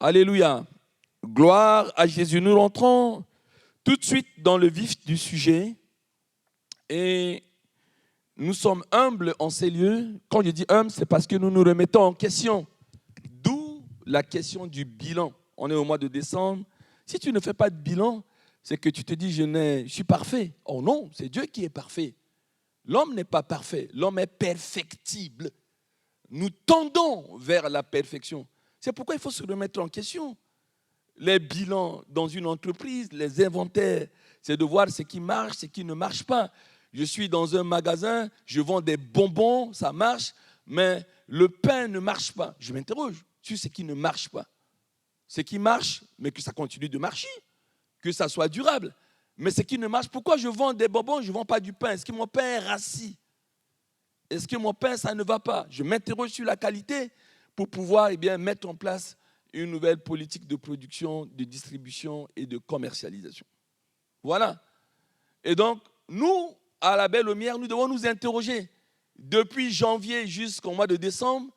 Alléluia. Gloire à Jésus. Nous rentrons tout de suite dans le vif du sujet. Et nous sommes humbles en ces lieux. Quand je dis humble, c'est parce que nous nous remettons en question. D'où la question du bilan. On est au mois de décembre. Si tu ne fais pas de bilan, c'est que tu te dis, je suis parfait. Oh non, c'est Dieu qui est parfait. L'homme n'est pas parfait. L'homme est perfectible. Nous tendons vers la perfection. C'est pourquoi il faut se remettre en question. Les bilans dans une entreprise, les inventaires, c'est de voir ce qui marche, ce qui ne marche pas. Je suis dans un magasin, je vends des bonbons, ça marche, mais le pain ne marche pas. Je m'interroge sur ce qui ne marche pas. Ce qui marche, mais que ça continue de marcher, que ça soit durable. Mais ce qui ne marche, pourquoi je vends des bonbons, je ne vends pas du pain? Est-ce que mon pain est rassis? Est-ce que mon pain, ça ne va pas? Je m'interroge sur la qualité pour pouvoir mettre en place une nouvelle politique de production, de distribution et de commercialisation. Voilà. Et donc, nous, à la Belle Lumière, nous devons nous interroger, depuis janvier jusqu'au mois de décembre,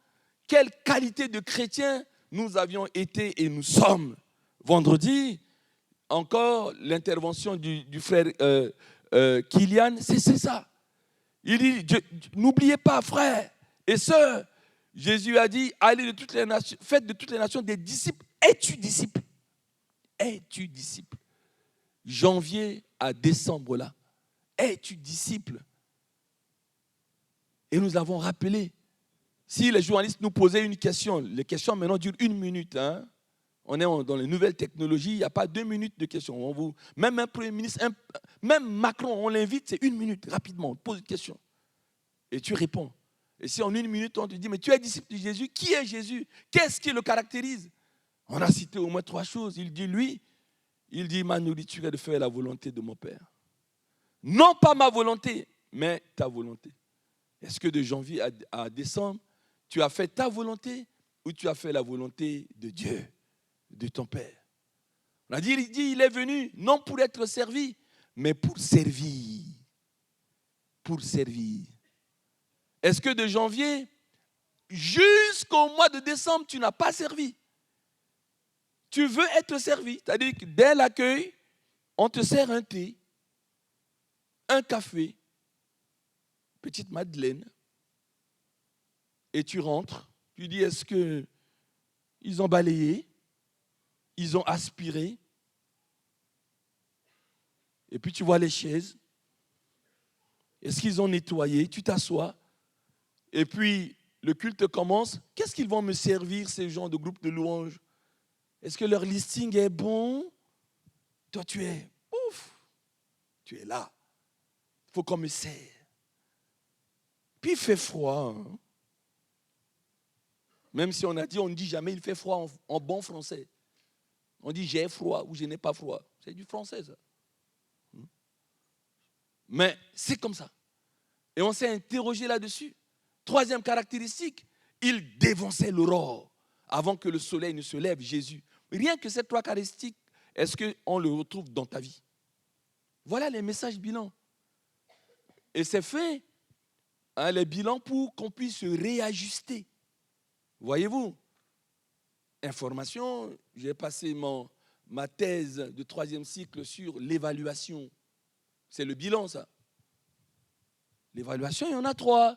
quelle qualité de chrétiens nous avions été et nous sommes. Vendredi, encore, l'intervention du frère Kylian, c'est ça. Il dit, n'oubliez pas, frères et sœurs, Jésus a dit, allez de toutes les nations, faites de toutes les nations des disciples. Es-tu disciple? Es-tu disciple? Janvier à décembre là. Es-tu disciple? Et nous avons rappelé, si les journalistes nous posaient une question, les questions maintenant durent 1 minute. Hein? On est dans les nouvelles technologies, il n'y a pas 2 minutes de questions. Même un Premier ministre, même Macron, on l'invite, c'est 1 minute, rapidement, on te pose une question. Et tu réponds. Et si en 1 minute, on te dit, mais tu es disciple de Jésus, qui est Jésus? Qu'est-ce qui le caractérise? On a cité au moins 3 choses. Il dit, ma nourriture est de faire la volonté de mon Père. Non pas ma volonté, mais ta volonté. Est-ce que de janvier à décembre, tu as fait ta volonté ou tu as fait la volonté de Dieu, de ton Père? On a dit, il est venu non pour être servi, mais pour servir. Pour servir. Est-ce que de janvier jusqu'au mois de décembre, tu n'as pas servi? Tu veux être servi, c'est-à-dire que dès l'accueil, on te sert un thé, un café, petite madeleine, et tu rentres, tu dis, est-ce qu'ils ont balayé, ils ont aspiré, et puis tu vois les chaises, est-ce qu'ils ont nettoyé, tu t'assois, et puis le culte commence, qu'est-ce qu'ils vont me servir, ces gens de groupe de louanges? Est-ce que leur listing est bon? Toi, tu es là. Il faut qu'on me serve. Puis il fait froid. Hein? Même si on ne dit jamais il fait froid en bon français. On dit j'ai froid ou je n'ai pas froid. C'est du français, ça. Mais c'est comme ça. Et on s'est interrogé là-dessus. 3e caractéristique, il dévançait l'aurore avant que le soleil ne se lève, Jésus. Rien que ces 3 caractéristiques, est-ce qu'on le retrouve dans ta vie? Voilà les messages bilans. Et c'est fait, hein, les bilans, pour qu'on puisse se réajuster. Voyez-vous, information, j'ai passé ma thèse de 3e cycle sur l'évaluation. C'est le bilan, ça. L'évaluation, il y en a 3.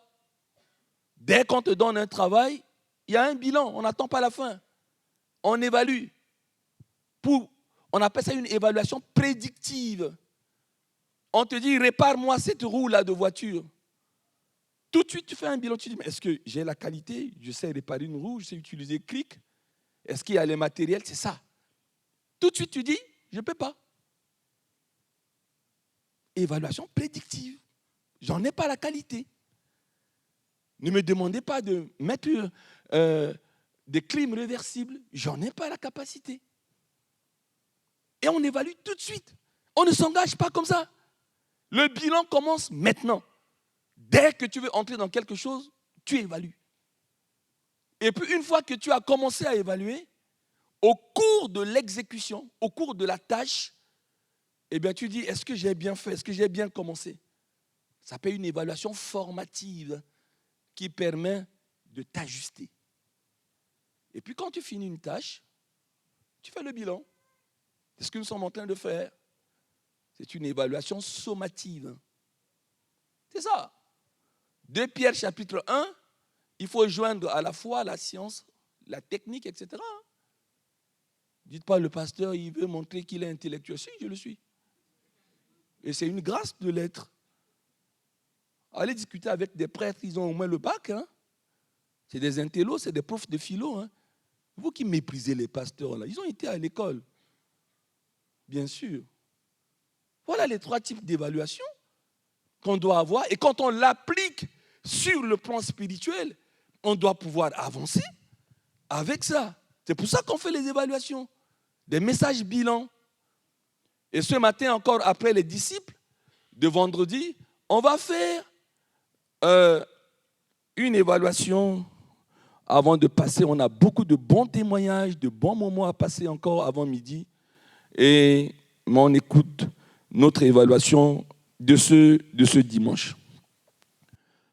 Dès qu'on te donne un travail, il y a un bilan, on n'attend pas la fin. On évalue. On appelle ça une évaluation prédictive. On te dit, répare-moi cette roue-là de voiture. Tout de suite, tu fais un bilan. Tu dis, mais est-ce que j'ai la qualité? Je sais réparer une roue, je sais utiliser clic. Est-ce qu'il y a les matériels? C'est ça. Tout de suite, tu dis, je ne peux pas. Évaluation prédictive. J'en ai pas la qualité. Ne me demandez pas de mettre des clims réversibles. J'en ai pas la capacité. Et on évalue tout de suite. On ne s'engage pas comme ça. Le bilan commence maintenant. Dès que tu veux entrer dans quelque chose, tu évalues. Et puis une fois que tu as commencé à évaluer, au cours de l'exécution, au cours de la tâche, eh bien tu dis, est-ce que j'ai bien fait? Est-ce que j'ai bien commencé? Ça s'appelle une évaluation formative qui permet de t'ajuster. Et puis quand tu finis une tâche, Tu fais le bilan. C'est ce que nous sommes en train de faire. C'est une évaluation sommative. C'est ça. 2 Pierre chapitre 1, il faut joindre à la fois la science, la technique, etc. Dites pas le pasteur, il veut montrer qu'il est intellectuel. Si, je le suis. Et c'est une grâce de l'être. Allez discuter avec des prêtres, ils ont au moins le bac. Hein. C'est des intellos, c'est des profs de philo. Hein. Vous qui méprisez les pasteurs, là, ils ont été à l'école. Bien sûr. Voilà les 3 types d'évaluation qu'on doit avoir. Et quand on l'applique sur le plan spirituel, on doit pouvoir avancer avec ça. C'est pour ça qu'on fait les évaluations. Des messages bilans. Et ce matin, encore après les disciples, de vendredi, on va faire une évaluation avant de passer. On a beaucoup de bons témoignages, de bons moments à passer encore avant midi. Et on écoute notre évaluation de ce dimanche.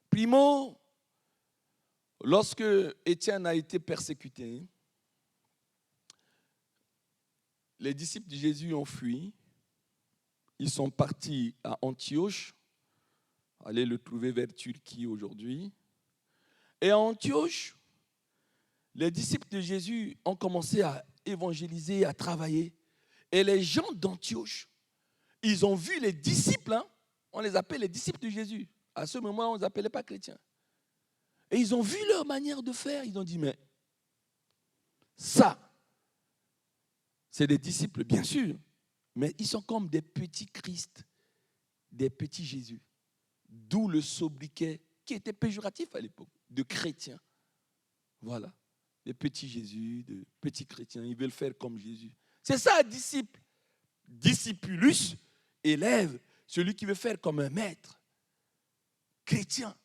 Primo, lorsque Étienne a été persécuté, les disciples de Jésus ont fui. Ils sont partis à Antioche. Allez le trouver vers Turquie aujourd'hui. Et à Antioche, les disciples de Jésus ont commencé à évangéliser, à travailler. Et les gens d'Antioche, ils ont vu les disciples, hein, on les appelle les disciples de Jésus. À ce moment, on ne les appelait pas chrétiens. Et ils ont vu leur manière de faire. Ils ont dit, mais ça, c'est des disciples, bien sûr, mais ils sont comme des petits Christ, des petits Jésus. D'où le sobriquet, qui était péjoratif à l'époque, de chrétiens. Voilà, des petits Jésus, de petits chrétiens. Ils veulent faire comme Jésus. C'est ça, disciple. Discipulus, élève, celui qui veut faire comme un maître. Chrétien.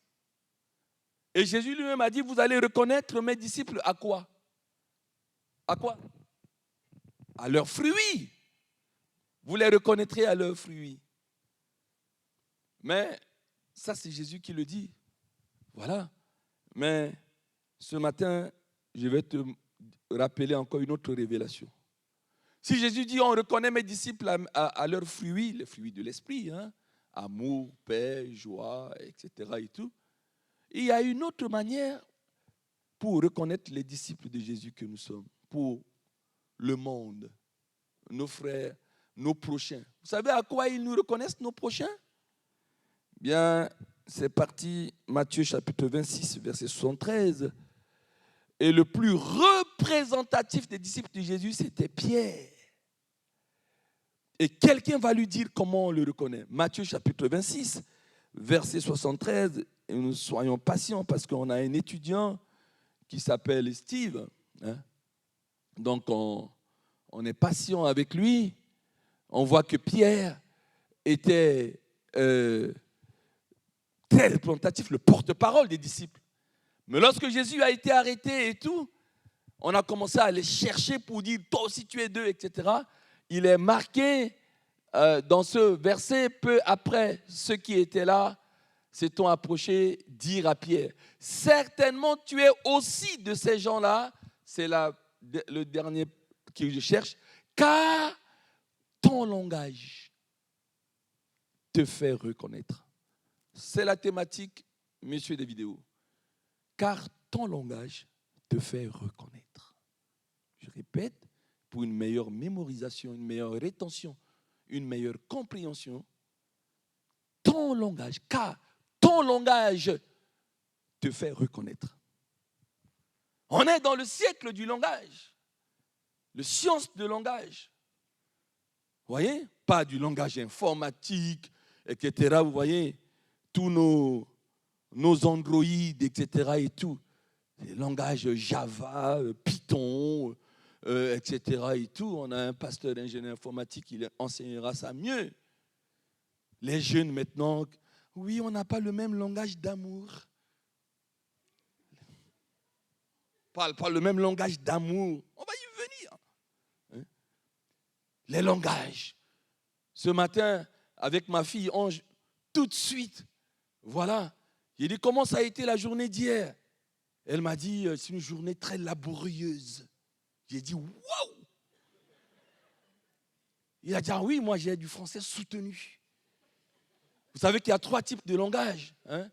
Et Jésus lui-même a dit, vous allez reconnaître mes disciples à quoi? À quoi? À leurs fruits. Vous les reconnaîtrez à leurs fruits. Mais ça, c'est Jésus qui le dit. Voilà. Mais ce matin, je vais te rappeler encore une autre révélation. Si Jésus dit, on reconnaît mes disciples à leurs fruits, les fruits de l'esprit, hein, amour, paix, joie, etc. et tout, il y a une autre manière pour reconnaître les disciples de Jésus que nous sommes, pour le monde, nos frères, nos prochains. Vous savez à quoi ils nous reconnaissent, nos prochains? Bien, c'est parti, Matthieu chapitre 26, verset 73. Et le plus représentatif des disciples de Jésus, c'était Pierre. Et quelqu'un va lui dire comment on le reconnaît. Matthieu chapitre 26, verset 73. Et nous soyons patients parce qu'on a un étudiant qui s'appelle Steve. Hein? Donc, on est patient avec lui. On voit que Pierre était très représentatif, le porte-parole des disciples. Mais lorsque Jésus a été arrêté et tout, on a commencé à les chercher pour dire « toi aussi tu es d'eux », etc. Il est marqué dans ce verset, peu après, ceux qui étaient là s'étant approchés, dire à Pierre « certainement tu es aussi de ces gens-là », c'est le dernier que je cherche, « car ton langage te fait reconnaître ». C'est la thématique, messieurs des vidéos. Car ton langage te fait reconnaître. Je répète, pour une meilleure mémorisation, une meilleure rétention, une meilleure compréhension, ton langage, car ton langage te fait reconnaître. On est dans le siècle du langage, le science de langage. Vous voyez? Pas du langage informatique, etc. Vous voyez? Tous nos androïdes, etc. et tout. Les langages Java, Python, etc. et tout. On a un pasteur d'ingénieur informatique, il enseignera ça mieux. Les jeunes maintenant, oui, on n'a pas le même langage d'amour. Pas le même langage d'amour. On va y venir. Hein? Les langages. Ce matin, avec ma fille Ange, tout de suite, voilà. J'ai dit, comment ça a été la journée d'hier? Elle m'a dit, c'est une journée très laborieuse. J'ai dit, waouh! Il a dit, ah oui, moi j'ai du français soutenu. Vous savez qu'il y a 3 types de langage. Hein?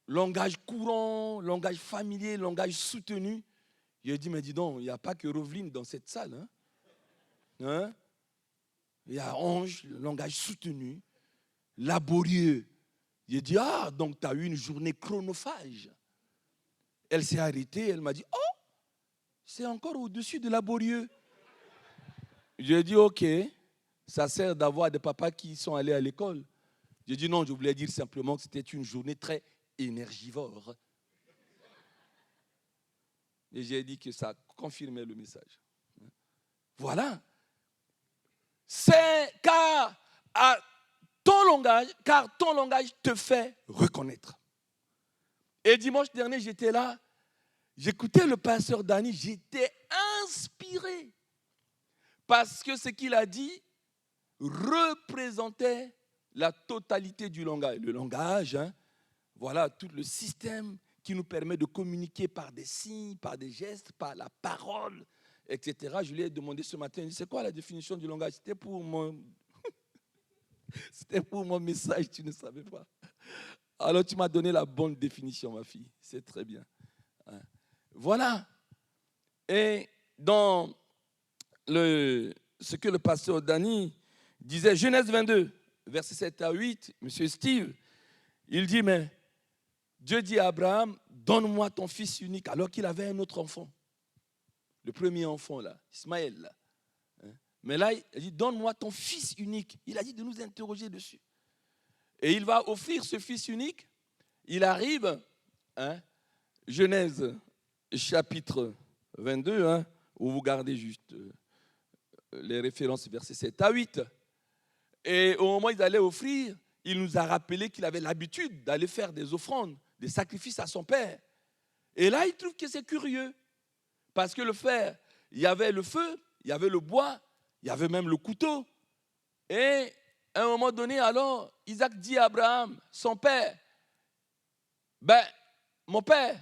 Langage courant, langage familier, langage soutenu. Il a dit, mais dis donc, il n'y a pas que Roveline dans cette salle. Hein? Hein? Il y a Ange, le langage soutenu, laborieux. Il a dit, ah, donc tu as eu une journée chronophage. Elle s'est arrêtée, elle m'a dit, oh, c'est encore au-dessus de laborieux. J'ai dit, ok, ça sert d'avoir des papas qui sont allés à l'école. J'ai dit, non, je voulais dire simplement que c'était une journée très énergivore. Et j'ai dit que ça confirmait le message. Voilà. C'est car ton langage te fait reconnaître. Et dimanche dernier, j'étais là, j'écoutais le pasteur Dani, j'étais inspiré. Parce que ce qu'il a dit représentait la totalité du langage. Le langage, hein, voilà, tout le système qui nous permet de communiquer par des signes, par des gestes, par la parole, etc. Je lui ai demandé ce matin, c'est quoi la définition du langage? C'était pour mon message, tu ne savais pas. Alors tu m'as donné la bonne définition, ma fille. C'est très bien. Voilà. Et dans ce que le pasteur Dani disait, Genèse 22, versets 7 à 8, M. Steve, il dit, mais Dieu dit à Abraham, donne-moi ton fils unique, alors qu'il avait un autre enfant. Le premier enfant, là, Ismaël. Là. Mais là, il dit, donne-moi ton fils unique. Il a dit de nous interroger dessus. Et il va offrir ce fils unique. Il arrive, hein, Genèse chapitre 22, hein, où vous gardez juste les références versets 7 à 8. Et au moment où ils allaient offrir, il nous a rappelé qu'il avait l'habitude d'aller faire des offrandes, des sacrifices à son père. Et là, il trouve que c'est curieux. Parce que le fer, il y avait le feu, il y avait le bois, il y avait même le couteau. Et à un moment donné, alors, Isaac dit à Abraham, son père, mon père,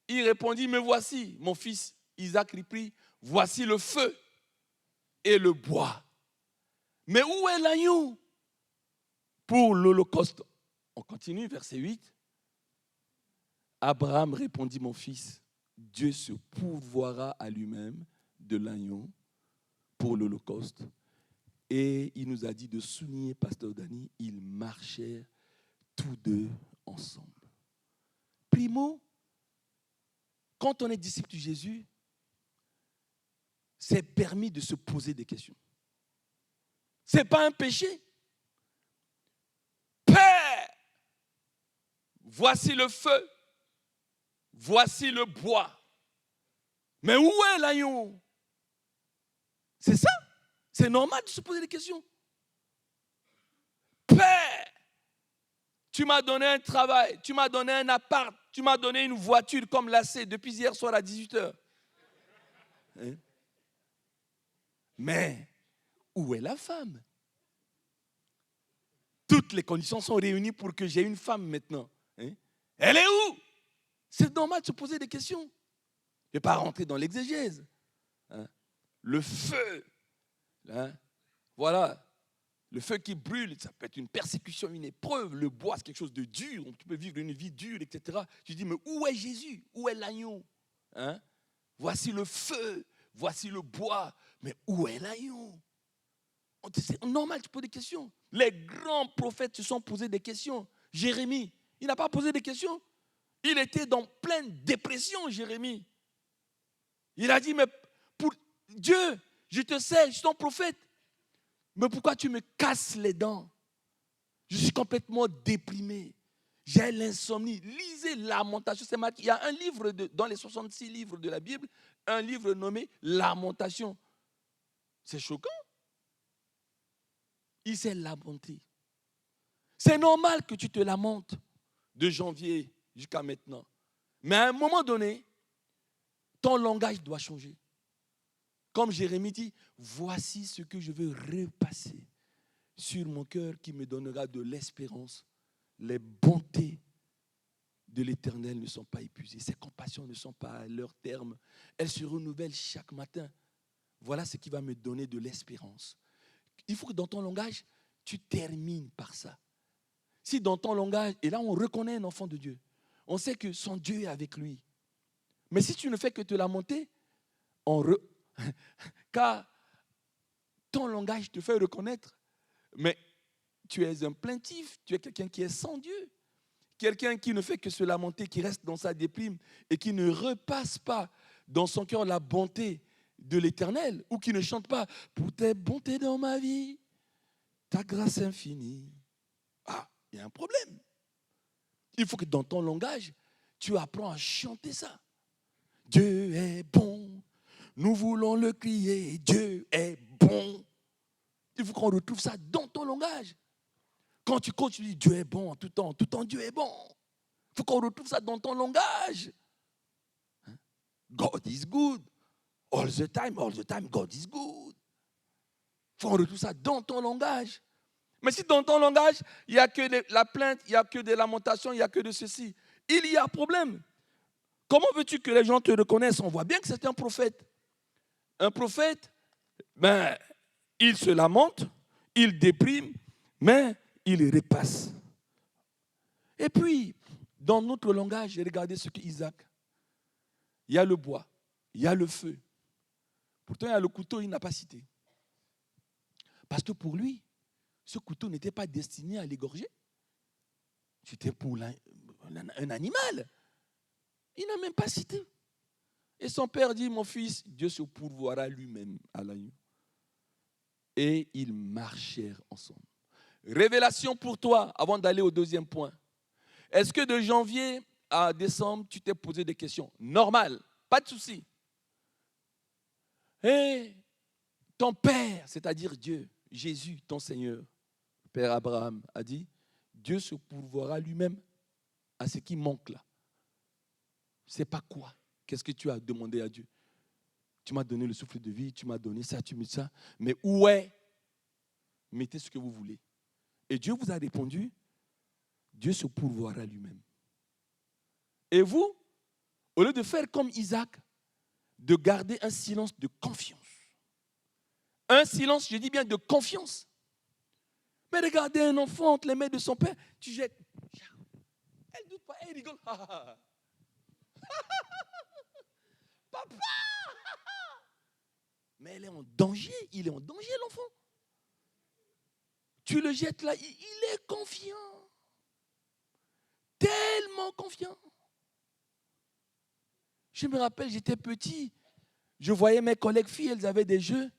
il répondit, me voici, mon fils. Isaac reprit, voici le feu et le bois. Mais où est l'agneau pour l'Holocauste? On continue, verset 8. Abraham répondit, mon fils, Dieu se pourvoira à lui-même de l'agneau pour l'Holocauste. Et il nous a dit de souligner, pasteur Dani, ils marchèrent tous deux ensemble. Primo, quand on est disciple de Jésus, c'est permis de se poser des questions. Ce n'est pas un péché. Père, voici le feu, voici le bois. Mais où est l'agneau? C'est ça. C'est normal de se poser des questions. Père, tu m'as donné un travail, tu m'as donné un appart, tu m'as donné une voiture comme lacée depuis hier soir à 18h. Hein? Mais où est la femme? Toutes les conditions sont réunies pour que j'ai une femme maintenant. Hein? Elle est où? C'est normal de se poser des questions. Je ne vais pas rentrer dans l'exégèse. Hein? Le feu, hein? Voilà, le feu qui brûle, ça peut être une persécution, une épreuve. Le bois, c'est quelque chose de dur. Tu peux vivre une vie dure, etc. Tu dis, mais où est Jésus? Où est l'agneau? Hein? Voici le feu, voici le bois. Mais où est l'agneau? C'est normal, tu poses des questions. Les grands prophètes se sont posés des questions. Jérémie, il n'a pas posé des questions. Il était dans pleine dépression, Jérémie. Il a dit, mais pour Dieu, je te sais, je suis ton prophète. Mais pourquoi tu me casses les dents? Je suis complètement déprimé. J'ai l'insomnie. Lisez Lamentation. Il y a un livre dans les 66 livres de la Bible, un livre nommé Lamentation. C'est choquant. Il s'est lamenté. C'est normal que tu te lamentes de janvier jusqu'à maintenant. Mais à un moment donné, ton langage doit changer. Comme Jérémie dit, voici ce que je veux repasser sur mon cœur qui me donnera de l'espérance. Les bontés de l'Éternel ne sont pas épuisées. Ses compassions ne sont pas à leur terme. Elles se renouvellent chaque matin. voilà ce qui va me donner de l'espérance. Il faut que dans ton langage, tu termines par ça. Si dans ton langage, et là on reconnaît un enfant de Dieu, on sait que son Dieu est avec lui. Mais si tu ne fais que te lamenter, car ton langage te fait reconnaître, mais tu es un plaintif, tu es quelqu'un qui est sans Dieu. Quelqu'un qui ne fait que se lamenter, qui reste dans sa déprime et qui ne repasse pas dans son cœur la bonté de l'Éternel, ou qui ne chante pas « Pour tes bontés dans ma vie, ta grâce infinie ». Ah, il y a un problème. Il faut que dans ton langage, tu apprends à chanter ça. Dieu est bon, nous voulons le crier, Dieu est bon. Il faut qu'on retrouve ça dans ton langage. Quand tu coaches, tu dis Dieu est bon en tout temps Dieu est bon. Il faut qu'on retrouve ça dans ton langage. God is good. All the time, God is good. Il faut qu'on retrouve ça dans ton langage. Mais si dans ton langage, il n'y a que de la plainte, il n'y a que des lamentations, il n'y a que de ceci, il y a problème. Comment veux-tu que les gens te reconnaissent? On voit bien que c'est un prophète. Un prophète, il se lamente, il déprime, mais il repasse. Et puis, dans notre langage, regardez ce que Isaac. Il y a le bois, il y a le feu. Pourtant, il y a le couteau, il n'a pas cité. Parce que pour lui, ce couteau n'était pas destiné à l'égorger. C'était pour un animal. Il n'a même pas cité. Et son père dit, mon fils, Dieu se pourvoira lui-même à l'agneau. Et ils marchèrent ensemble. Révélation pour toi, avant d'aller au deuxième point. Est-ce que de janvier à décembre, tu t'es posé des questions? Normal, pas de souci. Et ton père, c'est-à-dire Dieu, Jésus, ton Seigneur, Père Abraham, a dit, Dieu se pourvoira lui-même à ce qui manque là. C'est pas quoi? Qu'est-ce que tu as demandé à Dieu? Tu m'as donné le souffle de vie, tu m'as donné ça, tu mets ça. Mais où est? Mettez ce que vous voulez. Et Dieu vous a répondu, Dieu se pourvoira lui-même. Et vous, au lieu de faire comme Isaac, de garder un silence de confiance. Un silence, je dis bien de confiance. Mais regardez un enfant entre les mains de son père, tu jettes. Elle ne doute pas, elle rigole. Papa! Mais elle est en danger, il est en danger l'enfant. Tu le jettes là, il est confiant. Tellement confiant. Je me rappelle, j'étais petit, je voyais mes collègues filles, elles avaient des jeux.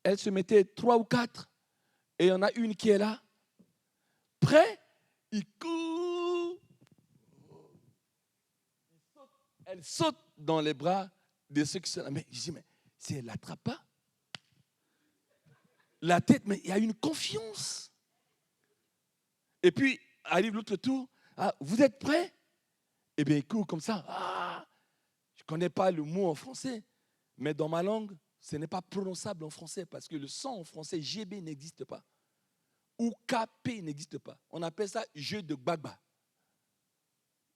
Elles se mettaient 3 ou 4, et il y en a une qui est là. Prêt, il court. Elle saute dans les bras de ceux qui sont là. Mais je dis, mais si elle ne l'attrape pas, la tête, mais il y a une confiance. Et puis, arrive l'autre tour. Ah, vous êtes prêts? Eh bien, il court comme ça. Ah, je ne connais pas le mot en français, mais dans ma langue, ce n'est pas prononçable en français parce que le son en français, GB n'existe pas. Ou KP n'existe pas. On appelle ça jeu de gbagba.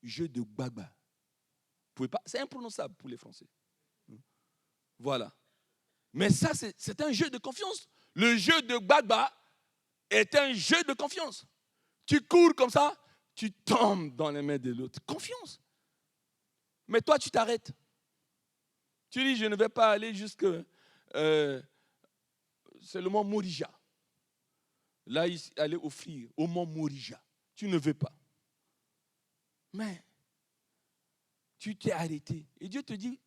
Jeu de gbagba. Vous pouvez pas, c'est imprononçable pour les Français. Voilà. Mais ça, c'est un jeu de confiance. Le jeu de gbagba est un jeu de confiance. Tu cours comme ça, tu tombes dans les mains de l'autre. Confiance. Mais toi, tu t'arrêtes. Tu dis, je ne vais pas aller jusque... c'est le mont Morija. Là, il allait offrir au mont Morija. Tu ne veux pas. Mais tu t'es arrêté. Et Dieu te dit,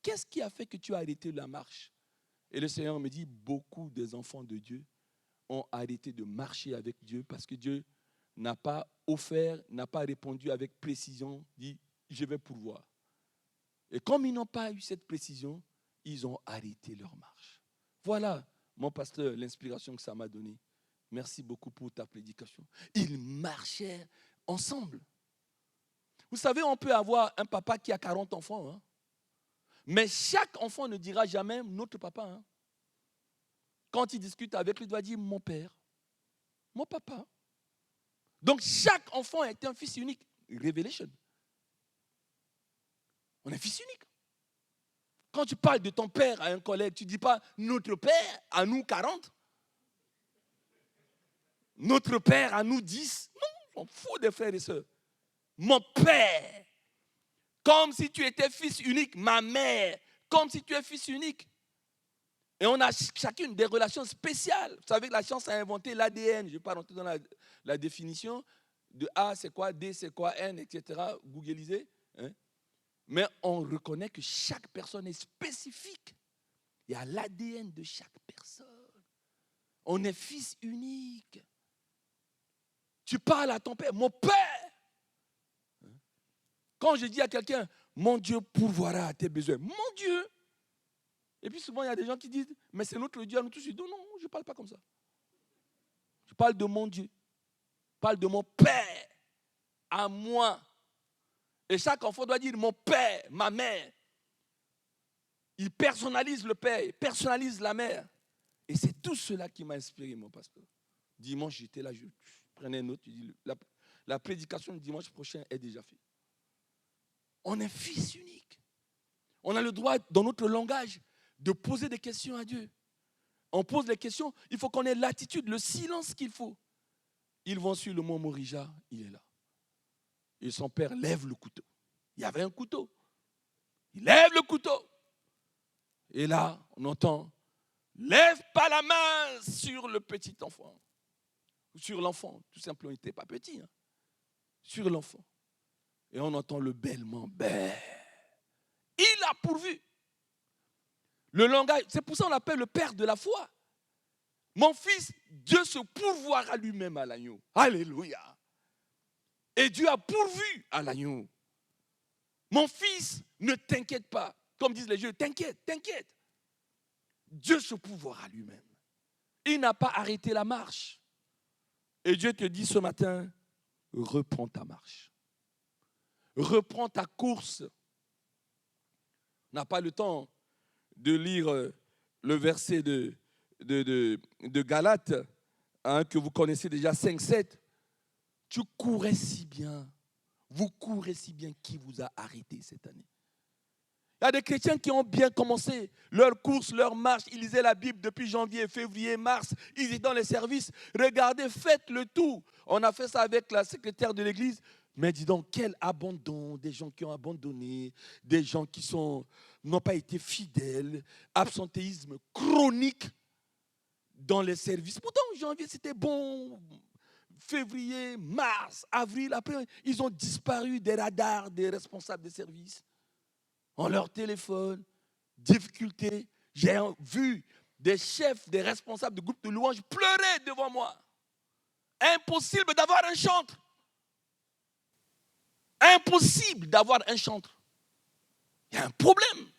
qu'est-ce qui a fait que tu as arrêté la marche? Et le Seigneur me dit, beaucoup des enfants de Dieu ont arrêté de marcher avec Dieu parce que Dieu n'a pas offert, n'a pas répondu avec précision, dit, je vais pourvoir. Et comme ils n'ont pas eu cette précision, ils ont arrêté leur marche. Voilà, mon pasteur, l'inspiration que ça m'a donnée. Merci beaucoup pour ta prédication. Ils marchaient ensemble. Vous savez, on peut avoir un papa qui a 40 enfants, hein? Mais chaque enfant ne dira jamais notre papa. Hein? Quand il discute avec lui, il doit dire mon père, mon papa. Donc chaque enfant est un fils unique. Revelation. On est fils unique. Quand tu parles de ton père à un collègue, tu ne dis pas notre père à nous 40. Notre père à nous 10. Non, on fout des frères et sœurs. Mon père. Comme si tu étais fils unique. Ma mère. Comme si tu es fils unique. Et on a chacune des relations spéciales. Vous savez que la science a inventé l'ADN. Je ne vais pas rentrer dans la définition. De A, c'est quoi, D, c'est quoi, N, etc. Googleisez. Hein? Mais on reconnaît que chaque personne est spécifique. Il y a l'ADN de chaque personne. On est fils unique. Tu parles à ton père, mon père. Quand je dis à quelqu'un, mon Dieu pourvoira à tes besoins, mon Dieu. Et puis souvent, il y a des gens qui disent, mais c'est notre Dieu à nous tous. Je dis, non, je ne parle pas comme ça. Je parle de mon Dieu. Je parle de mon père à moi. Et chaque enfant doit dire, mon père, ma mère. Il personnalise le père, il personnalise la mère. Et c'est tout cela qui m'a inspiré, mon pasteur. Dimanche, j'étais là, je prenais une note, je dis, la prédication du dimanche prochain est déjà faite. On est fils unique. On a le droit, dans notre langage, de poser des questions à Dieu. On pose les questions, il faut qu'on ait l'attitude, le silence qu'il faut. Ils vont sur le mont Morija, il est là. Et son père lève le couteau. Il y avait un couteau. Il lève le couteau. Et là, on entend, lève pas la main sur le petit enfant. Sur l'enfant, tout simplement, il n'était pas petit. Hein. Sur l'enfant. Et on entend le bêlement. Il a pourvu. Le langage, c'est pour ça qu'on l'appelle le père de la foi. Mon fils, Dieu se pourvoira lui-même à l'agneau. Alléluia. Et Dieu a pourvu à l'agneau. Mon fils, ne t'inquiète pas. Comme disent les jeux, t'inquiète. Dieu se pourvoira lui-même. Il n'a pas arrêté la marche. Et Dieu te dit ce matin, reprends ta marche. Reprends ta course. On n'a pas le temps de lire le verset de Galates, hein, que vous connaissez déjà, 5-7. Tu courais si bien. Vous courez si bien. Qui vous a arrêté cette année? Il y a des chrétiens qui ont bien commencé leur course, leur marche. Ils lisaient la Bible depuis janvier, février, mars. Ils étaient dans les services. Regardez, faites le tout. On a fait ça avec la secrétaire de l'église. Mais dis donc, quel abandon, des gens qui ont abandonné, des gens qui n'ont pas été fidèles, absentéisme chronique dans les services. Pourtant, janvier, c'était bon. Février, mars, avril, après, ils ont disparu des radars des responsables des services. On leur téléphone, difficulté. J'ai vu des chefs, des responsables de groupes de louanges pleurer devant moi. Impossible d'avoir un chantre. Impossible d'avoir un chantre. Il y a un problème.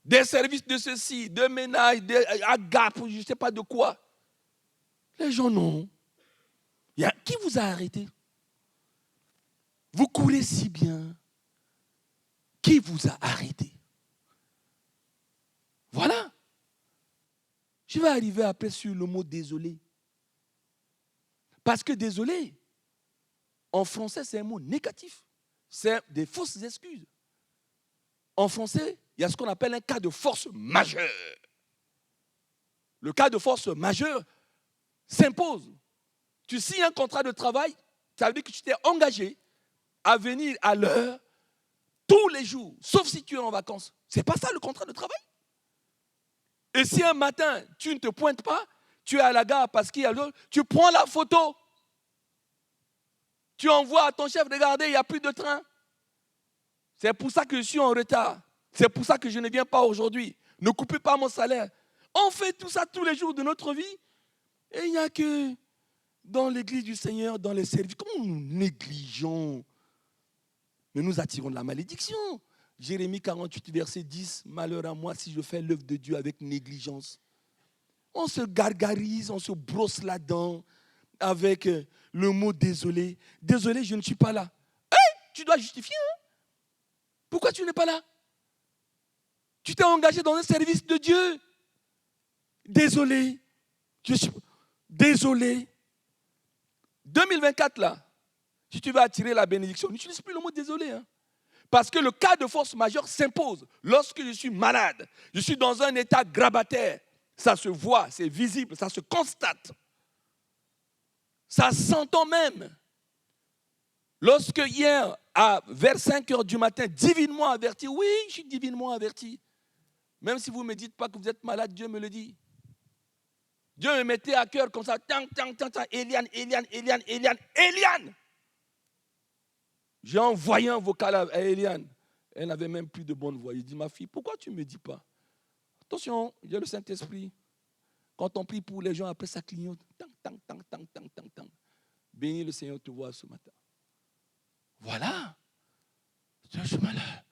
Des services de ceci, de ménage, de agape, je ne sais pas de quoi. Les gens non. Qui vous a arrêté? Vous courez si bien. Qui vous a arrêté? Voilà. Je vais arriver après sur le mot désolé. Parce que désolé, en français, c'est un mot négatif. C'est des fausses excuses. En français, il y a ce qu'on appelle un cas de force majeure. Le cas de force majeure s'impose. Tu signes un contrat de travail, ça veut dire que tu t'es engagé à venir à l'heure tous les jours, sauf si tu es en vacances. Ce n'est pas ça le contrat de travail. Et si un matin, tu ne te pointes pas, tu es à la gare parce qu'il y a l'heure, tu prends la photo. Tu envoies à ton chef, regardez, il n'y a plus de train. C'est pour ça que je suis en retard. C'est pour ça que je ne viens pas aujourd'hui. Ne coupez pas mon salaire. On fait tout ça tous les jours de notre vie. Et il n'y a que dans l'église du Seigneur, dans les services. Comment nous négligeons? Mais nous attirons de la malédiction. Jérémie 48, verset 10. Malheur à moi si je fais l'œuvre de Dieu avec négligence. On se gargarise, on se brosse la dent avec le mot désolé. Désolé, je ne suis pas là. Tu dois justifier. Hein? Pourquoi tu n'es pas là? Tu t'es engagé dans un service de Dieu. Désolé. Je suis désolé. 2024 là, si tu veux attirer la bénédiction, n'utilise plus le mot désolé. Hein? Parce que le cas de force majeure s'impose. Lorsque je suis malade, je suis dans un état grabataire, ça se voit, c'est visible, ça se constate. Ça s'entend même. Lorsque hier, vers 5 heures du matin, divinement averti, oui, je suis divinement averti. Même si vous ne me dites pas que vous êtes malade, Dieu me le dit. Dieu me mettait à cœur comme ça, tang, tang, tang, tang, Eliane, Eliane, Eliane, Eliane, Eliane. J'ai envoyé un vocal à Eliane. Elle n'avait même plus de bonne voix. Il dit, ma fille, pourquoi tu ne me dis pas? Attention, il y a le Saint-Esprit. Quand on prie pour les gens, après ça clignote. Tang, tang, tang, tang, tang, tang, tang. Bénis le Seigneur te voit ce matin. Voilà. Je suis malade.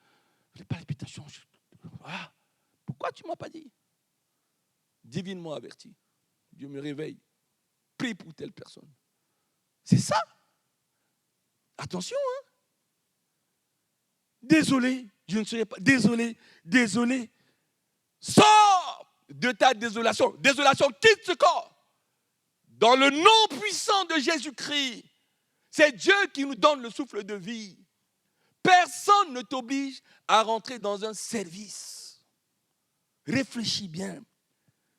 Je n'ai pas l'habitation. Ah. Pourquoi tu ne m'as pas dit? Divinement averti. Dieu me réveille. Prie pour telle personne. C'est ça. Attention, hein. Désolé, je ne serai pas. Désolé, désolé. Sors de ta désolation. Désolation, quitte ce corps. Dans le nom puissant de Jésus-Christ. C'est Dieu qui nous donne le souffle de vie. Personne ne t'oblige à rentrer dans un service. Réfléchis bien.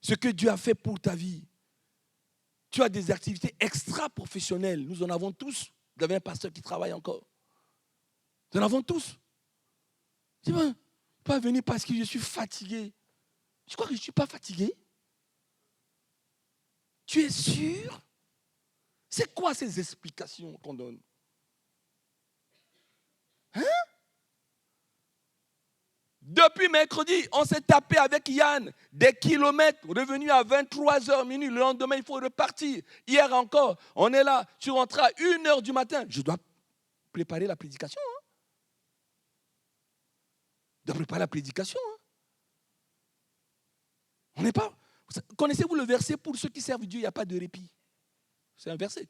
Ce que Dieu a fait pour ta vie. Tu as des activités extra-professionnelles. Nous en avons tous. Vous avez un pasteur qui travaille encore. Nous en avons tous. Tu ne peux pas venir parce que je suis fatigué. Je crois que je ne suis pas fatigué. Tu es sûr? C'est quoi ces explications qu'on donne? Hein? Depuis mercredi, on s'est tapé avec Yann des kilomètres, revenu à 23h minuit. Le lendemain, il faut repartir. Hier encore, on est là. Tu rentres à 1h du matin. Je dois préparer la prédication. Hein? Je dois préparer la prédication. Hein? On n'est pas. Connaissez-vous le verset pour ceux qui servent Dieu, il n'y a pas de répit? C'est un verset.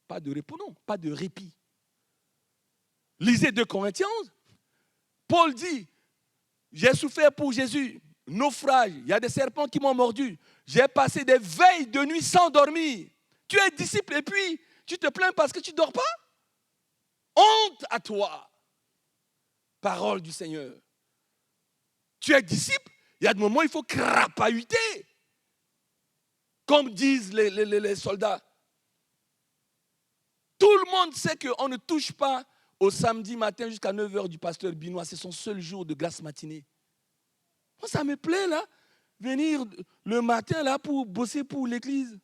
Pas de repos, non, pas de répit. Lisez 2 Corinthiens 11. Paul dit, j'ai souffert pour Jésus, naufrage, il y a des serpents qui m'ont mordu. J'ai passé des veilles de nuit sans dormir. Tu es disciple et puis tu te plains parce que tu ne dors pas? Honte à toi. Parole du Seigneur. Tu es disciple, il y a des moments où il faut crapahuter. Comme disent les soldats. Tout le monde sait qu'on ne touche pas au samedi matin jusqu'à 9h du pasteur Binois. C'est son seul jour de grasse matinée. Moi, ça me plaît, là, venir le matin, là, pour bosser pour l'église.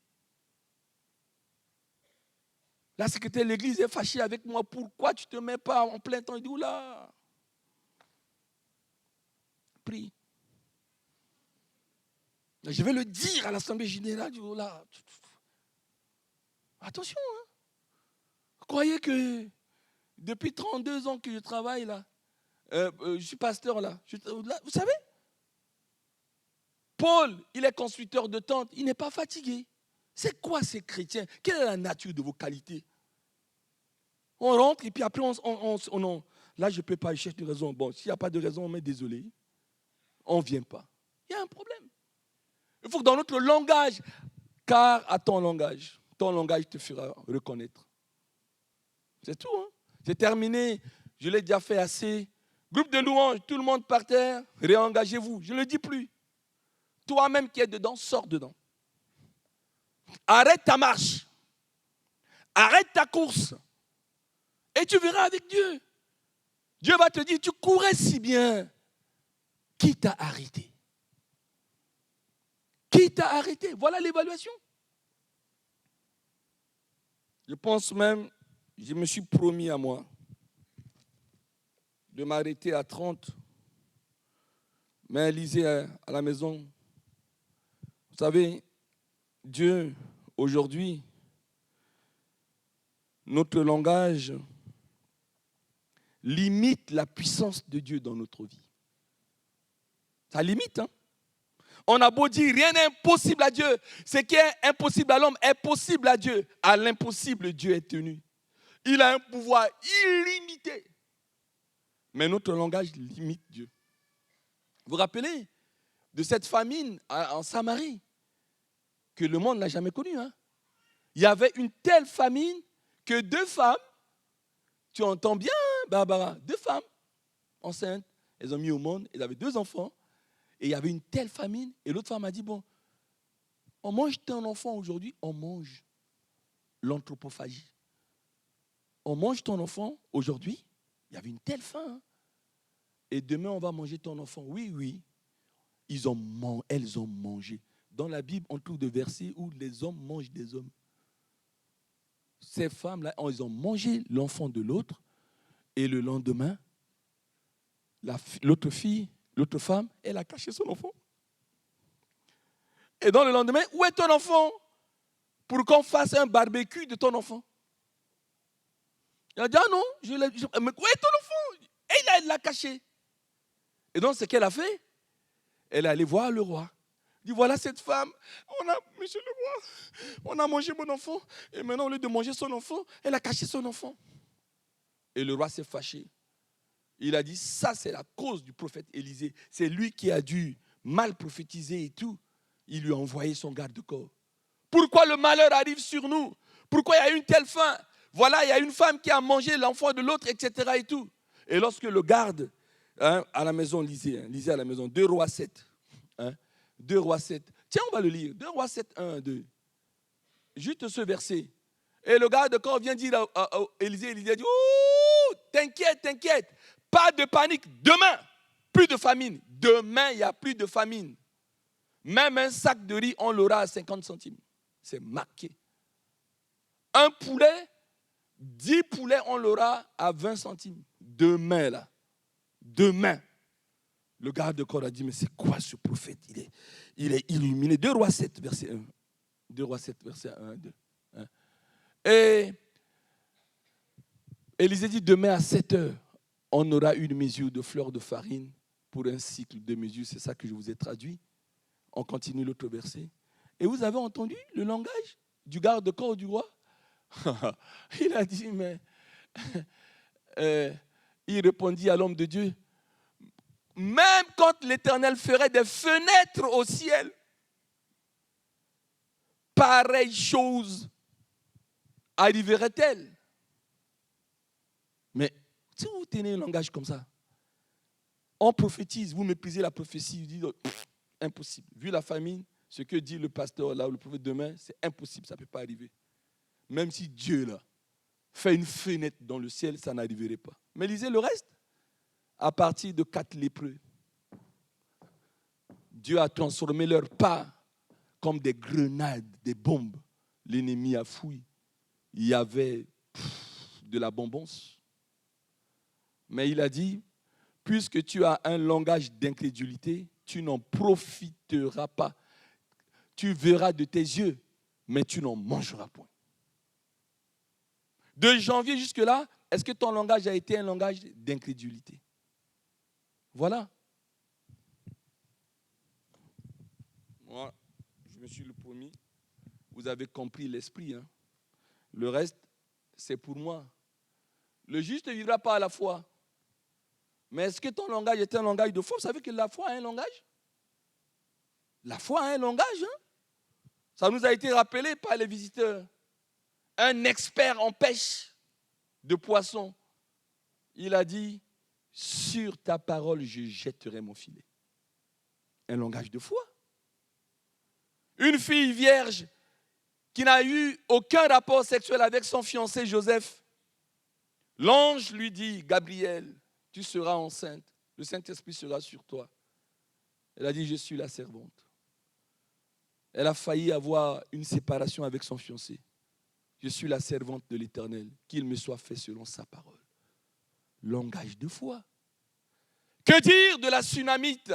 La secrétaire de l'église est fâchée avec moi. Pourquoi tu ne te mets pas en plein temps? Il dit, oula, prie. Je vais le dire à l'Assemblée générale. Je dis, oula, attention, hein. Vous croyez que depuis 32 ans que je travaille là, je suis pasteur là, vous savez, Paul, il est constructeur de tentes, il n'est pas fatigué. C'est quoi ces chrétiens? Quelle est la nature de vos qualités? On rentre et puis après, là je ne peux pas, je cherche une raison. Bon, s'il n'y a pas de raison, on est désolé. On ne vient pas. Il y a un problème. Il faut que dans notre langage, car à ton langage te fera reconnaître. C'est tout, hein? C'est terminé. Je l'ai déjà fait assez. Groupe de louanges, tout le monde par terre. Réengagez-vous. Je ne le dis plus. Toi-même qui es dedans, sors dedans. Arrête ta marche. Arrête ta course. Et tu verras avec Dieu. Dieu va te dire, tu courais si bien. Qui t'a arrêté? Qui t'a arrêté? Voilà l'évaluation. Je pense même, je me suis promis à moi de m'arrêter à 30. Mais lisez à la maison. Vous savez, Dieu, aujourd'hui, notre langage limite la puissance de Dieu dans notre vie. Ça limite, hein? On a beau dire, rien n'est impossible à Dieu. Ce qui est impossible à l'homme est possible à Dieu. À l'impossible, Dieu est tenu. Il a un pouvoir illimité. Mais notre langage limite Dieu. Vous vous rappelez de cette famine en Samarie que le monde n'a jamais connue, hein? Il y avait une telle famine que 2 femmes, tu entends bien, Barbara, 2 femmes enceintes. Elles ont mis au monde, elles avaient 2 enfants. Et il y avait une telle famine. Et l'autre femme a dit, bon, on mange ton enfant aujourd'hui, on mange l'anthropophagie. On mange ton enfant aujourd'hui. Il y avait une telle faim. Hein. Et demain, on va manger ton enfant. Oui, oui. Elles ont mangé. Dans la Bible, on trouve des versets où les hommes mangent des hommes. Ces femmes-là, elles ont mangé l'enfant de l'autre. Et le lendemain, l'autre femme, elle a caché son enfant. Et dans le lendemain, où est ton enfant? Pour qu'on fasse un barbecue de ton enfant. Elle a dit, ah non, mais où est ton enfant? Et elle l'a caché. Et donc, ce qu'elle a fait, elle est allée voir le roi. Elle dit, voilà cette femme, monsieur le roi, on a mangé mon enfant, et maintenant, au lieu de manger son enfant, elle a caché son enfant. Et le roi s'est fâché. Il a dit, ça c'est la cause du prophète Élisée. C'est lui qui a dû mal prophétiser et tout. Il lui a envoyé son garde-corps. Pourquoi le malheur arrive sur nous? Pourquoi il y a une telle faim? Voilà, il y a une femme qui a mangé l'enfant de l'autre, etc. et tout. Et lorsque le garde, à la maison, lisez à la maison, 2 Rois 7. 2 Rois 7. Tiens, on va le lire. 2 Rois 7, 1, 2. Juste ce verset. Et le garde-corps vient dire à Élisée, Élisée a dit, ouh, t'inquiète. Pas de panique. Demain, plus de famine. Demain, il n'y a plus de famine. Même un sac de riz, on l'aura à 50 centimes. C'est marqué. Un poulet, 10 poulets, on l'aura à 20 centimes. Demain, là. Demain. Le garde-corps a dit, mais c'est quoi ce prophète? Il est illuminé. 2 Rois 7, verset 1. 2 Rois 7, verset 1, 2. Et Élisée dit, demain à 7 heures, on aura une mesure de fleurs de farine pour un cycle de mesure. C'est ça que je vous ai traduit. On continue l'autre verset. Et vous avez entendu le langage du garde-corps du roi? Il a dit, mais... il répondit à l'homme de Dieu, même quand l'Éternel ferait des fenêtres au ciel, pareille chose arriverait-elle? Mais si vous tenez un langage comme ça, on prophétise, vous méprisez la prophétie, vous dites, impossible. Vu la famine, ce que dit le pasteur là, ou le prophète demain, c'est impossible, ça ne peut pas arriver. Même si Dieu là fait une fenêtre dans le ciel, ça n'arriverait pas. Mais lisez le reste. À partir de 4 lépreux, Dieu a transformé leurs pas comme des grenades, des bombes. L'ennemi a fui. Il y avait de la bonbonce. Mais il a dit, puisque tu as un langage d'incrédulité, tu n'en profiteras pas. Tu verras de tes yeux, mais tu n'en mangeras point. De janvier jusque-là, est-ce que ton langage a été un langage d'incrédulité? Voilà. Moi, je me suis le promis. Vous avez compris l'esprit. Hein? Le reste, c'est pour moi. Le juste ne vivra pas à la foi. Mais est-ce que ton langage est un langage de foi? Vous savez que la foi a un langage? La foi a un langage. Hein? Ça nous a été rappelé par les visiteurs. Un expert en pêche de poissons. Il a dit, sur ta parole, je jetterai mon filet. Un langage de foi. Une fille vierge qui n'a eu aucun rapport sexuel avec son fiancé Joseph. L'ange lui dit, Gabriel, tu seras enceinte. Le Saint-Esprit sera sur toi. Elle a dit, je suis la servante. Elle a failli avoir une séparation avec son fiancé. Je suis la servante de l'Éternel, qu'il me soit fait selon sa parole. Langage de foi. Que dire de la Sunamite?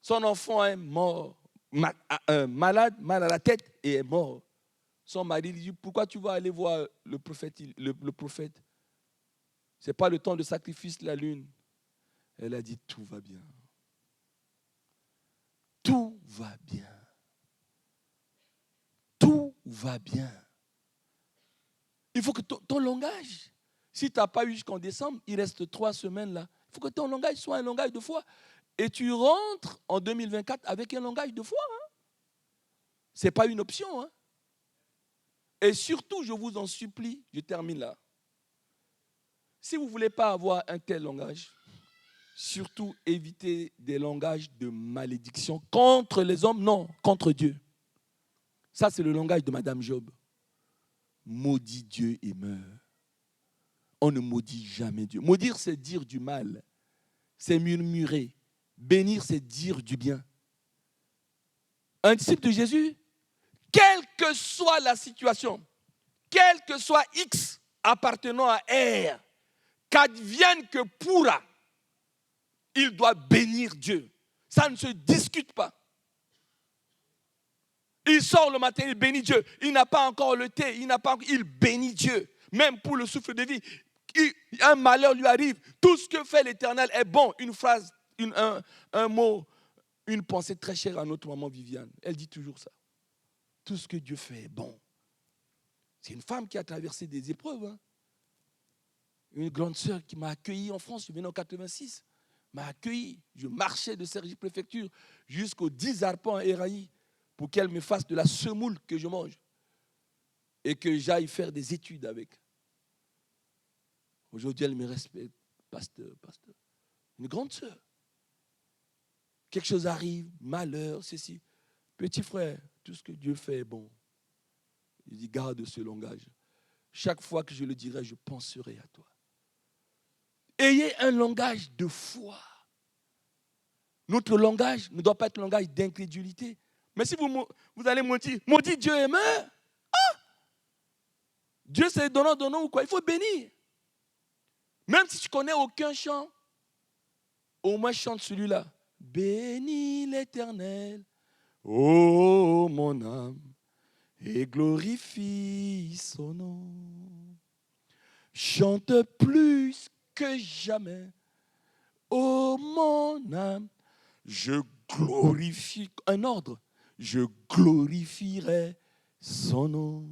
Son enfant est mort, malade, mal à la tête et est mort. Son mari lui dit, pourquoi tu vas aller voir le prophète? Ce n'est pas le temps de sacrifice de la lune. Elle a dit, tout va bien. Tout va bien. Tout va bien. Il faut que ton langage, si tu n'as pas eu jusqu'en décembre, il reste 3 semaines là. Il faut que ton langage soit un langage de foi. Et tu rentres en 2024 avec un langage de foi. Hein? Ce n'est pas une option. Hein? Et surtout, je vous en supplie, je termine là. Si vous ne voulez pas avoir un tel langage, surtout évitez des langages de malédiction contre les hommes, non, contre Dieu. Ça, c'est le langage de Madame Job. Maudit Dieu et meurt. On ne maudit jamais Dieu. Maudire, c'est dire du mal. C'est murmurer. Bénir, c'est dire du bien. Un disciple de Jésus, quelle que soit la situation, quel que soit X appartenant à R, qu'advienne que pourra, il doit bénir Dieu. Ça ne se discute pas. Il sort le matin, il bénit Dieu. Il n'a pas encore le thé, il bénit Dieu. Même pour le souffle de vie, un malheur lui arrive. Tout ce que fait l'Éternel est bon. Une phrase, un mot, une pensée très chère à notre maman Viviane. Elle dit toujours ça. Tout ce que Dieu fait est bon. C'est une femme qui a traversé des épreuves. Hein. Une grande sœur qui m'a accueilli en France, je venais en 86, m'a accueilli. Je marchais de Cergy préfecture jusqu'aux 10 arpents à Eraï pour qu'elle me fasse de la semoule que je mange et que j'aille faire des études avec. Aujourd'hui, elle me respecte, pasteur. Une grande sœur. Quelque chose arrive, malheur, ceci. Petit frère, tout ce que Dieu fait est bon. Il dit, garde ce langage. Chaque fois que je le dirai, je penserai à toi. Ayez un langage de foi. Notre langage ne doit pas être un langage d'incrédulité. Mais si vous allez maudit Dieu et meurt. Ah! Dieu c'est donnant ou quoi? Il faut bénir. Même si tu connais aucun chant, au moins chante celui-là. Bénis l'Éternel, ô mon âme, et glorifie son nom. Chante plus que jamais, ô mon âme, je glorifie, un ordre, je glorifierai son nom.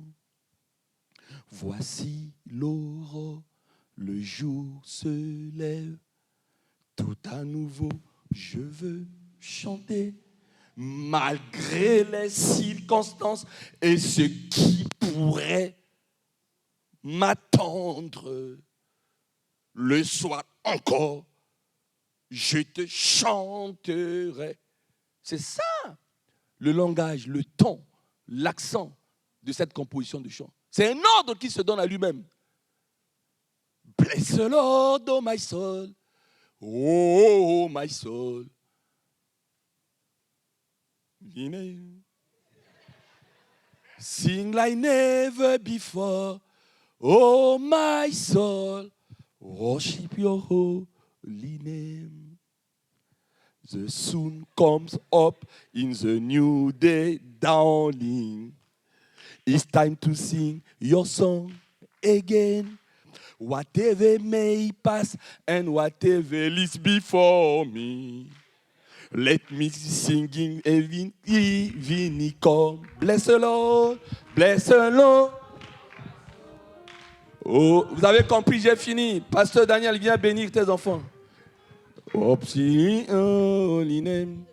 Voici l'aurore, le jour se lève, tout à nouveau je veux chanter, malgré les circonstances et ce qui pourrait m'attendre. Le soir encore, je te chanterai. C'est ça, le langage, le ton, l'accent de cette composition de chant. C'est un ordre qui se donne à lui-même. Bless the Lord, oh my soul. Oh my soul. Sing like never before. Oh my soul. Worship your holy name. The sun comes up in the new day dawning. It's time to sing your song again. Whatever may pass and whatever is before me. Let me singing even come. Bless the Lord, bless the Lord. Oh, vous avez compris, j'ai fini. Pasteur Daniel, viens bénir tes enfants. Holy name.